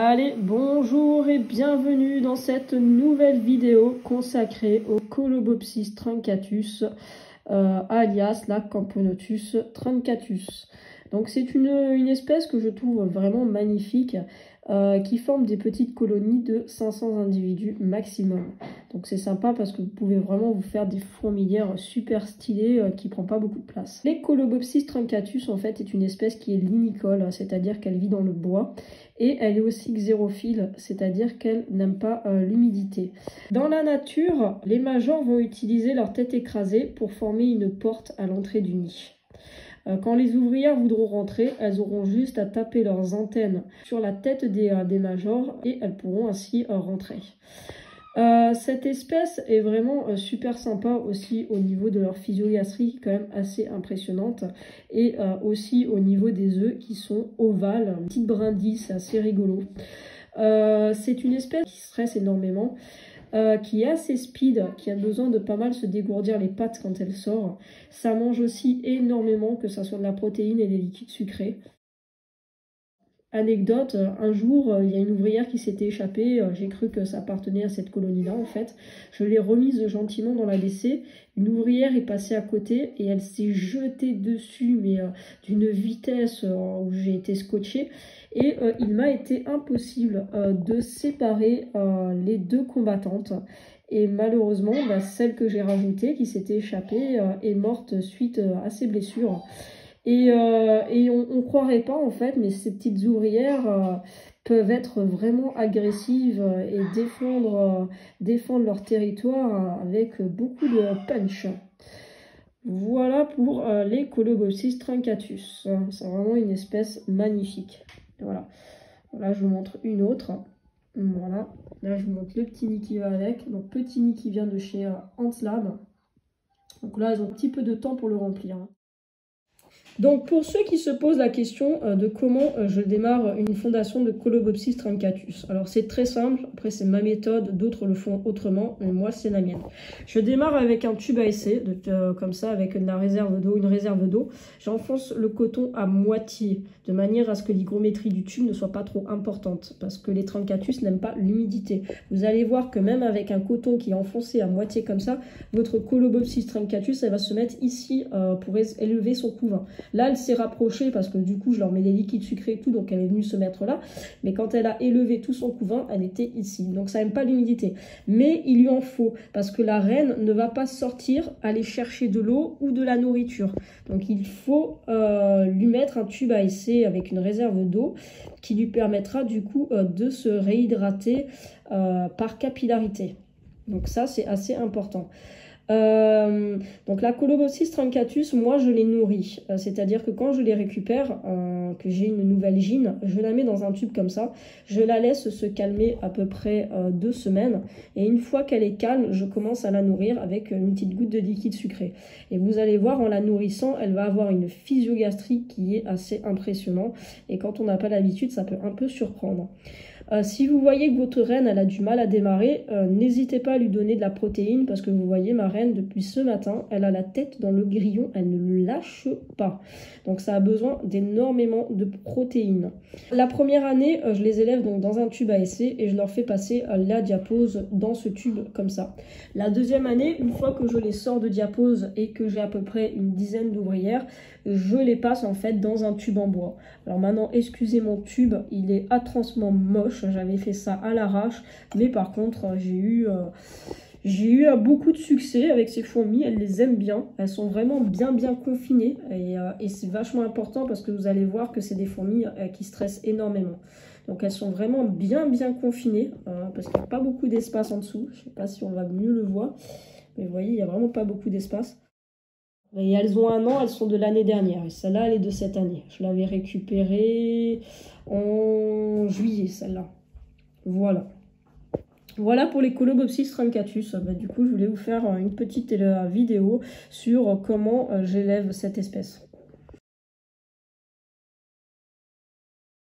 Allez, bonjour et bienvenue dans cette nouvelle vidéo consacrée au Colobopsis truncatus, alias la Camponotus truncatus. Donc c'est une espèce que je trouve vraiment magnifique, qui forme des petites colonies de 500 individus maximum. Donc c'est sympa parce que vous pouvez vraiment vous faire des fourmilières super stylées qui ne prend pas beaucoup de place. Les Colobopsis truncatus en fait est une espèce qui est linicole, c'est-à-dire qu'elle vit dans le bois. Et elle est aussi xérophile, c'est-à-dire qu'elle n'aime pas l'humidité. Dans la nature, les majors vont utiliser leur tête écrasée pour former une porte à l'entrée du nid. Quand les ouvrières voudront rentrer, elles auront juste à taper leurs antennes sur la tête des majors et elles pourront ainsi rentrer. Cette espèce est vraiment super sympa aussi au niveau de leur physiogastrie, quand même assez impressionnante, et aussi au niveau des œufs qui sont ovales, une petite brindille, c'est assez rigolo. C'est une espèce qui stresse énormément, qui est assez speed, qui a besoin de pas mal se dégourdir les pattes quand elle sort. Ça mange aussi énormément, que ce soit de la protéine et des liquides sucrés. Anecdote, un jour, il y a une ouvrière qui s'était échappée, j'ai cru que ça appartenait à cette colonie-là en fait. Je l'ai remise gentiment dans la WC, une ouvrière est passée à côté et elle s'est jetée dessus, mais d'une vitesse où j'ai été scotchée. Et il m'a été impossible de séparer les deux combattantes. Et malheureusement, celle que j'ai rajoutée, qui s'était échappée, est morte suite à ses blessures. Et on ne croirait pas en fait, mais ces petites ouvrières peuvent être vraiment agressives et défendre leur territoire avec beaucoup de punch. Voilà pour les Colobopsis truncatus. C'est vraiment une espèce magnifique. Voilà. Là, je vous montre une autre. Voilà. Là, je vous montre le petit nid qui va avec. Donc, petit nid qui vient de chez Antlab. Donc là, ils ont un petit peu de temps pour le remplir. Donc pour ceux qui se posent la question de comment je démarre une fondation de Colobopsis truncatus, alors c'est très simple, après c'est ma méthode, d'autres le font autrement, mais moi c'est la mienne. Je démarre avec un tube à essai, comme ça avec de la réserve d'eau, une réserve d'eau. J'enfonce le coton à moitié, de manière à ce que l'hygrométrie du tube ne soit pas trop importante, parce que les truncatus n'aiment pas l'humidité. Vous allez voir que même avec un coton qui est enfoncé à moitié comme ça, votre Colobopsis truncatus, elle va se mettre ici pour élever son couvain. Là, elle s'est rapprochée parce que du coup, je leur mets des liquides sucrés et tout, donc elle est venue se mettre là. Mais quand elle a élevé tout son couvain, elle était ici. Donc ça n'aime pas l'humidité. Mais il lui en faut parce que la reine ne va pas sortir, aller chercher de l'eau ou de la nourriture. Donc il faut lui mettre un tube à essai avec une réserve d'eau qui lui permettra du coup de se réhydrater par capillarité. Donc ça, c'est assez important. Donc la Colobopsis truncatus, moi je les nourris, c'est-à-dire que quand je les récupère, que j'ai une nouvelle gyne, je la mets dans un tube comme ça, je la laisse se calmer à peu près 2 semaines, et une fois qu'elle est calme, je commence à la nourrir avec une petite goutte de liquide sucré. Et vous allez voir, en la nourrissant, elle va avoir une physiogastrie qui est assez impressionnante, et quand on n'a pas l'habitude, ça peut un peu surprendre. Si vous voyez que votre reine elle a du mal à démarrer, n'hésitez pas à lui donner de la protéine parce que vous voyez ma reine depuis ce matin, elle a la tête dans le grillon, elle ne le lâche pas. Donc ça a besoin d'énormément de protéines. La première année, je les élève donc dans un tube à essai et je leur fais passer la diapose dans ce tube comme ça. La deuxième année, une fois que je les sors de diapose et que j'ai à peu près une dizaine d'ouvrières, je les passe en fait dans un tube en bois. Alors maintenant, excusez mon tube, il est atrocement moche. J'avais fait ça à l'arrache, mais par contre j'ai eu beaucoup de succès avec ces fourmis. Elles les aiment bien, elles sont vraiment bien confinées et c'est vachement important parce que vous allez voir que c'est des fourmis qui stressent énormément. Donc elles sont vraiment bien confinées parce qu'il n'y a pas beaucoup d'espace en dessous. Je ne sais pas si on va mieux le voir, mais vous voyez, il n'y a vraiment pas beaucoup d'espace. Et elles ont 1 an, elles sont de l'année dernière. Et celle-là, elle est de cette année. Je l'avais récupérée en juillet, celle-là. Voilà. Voilà pour les Colobopsis truncatus. Du coup, je voulais vous faire une petite vidéo sur comment j'élève cette espèce.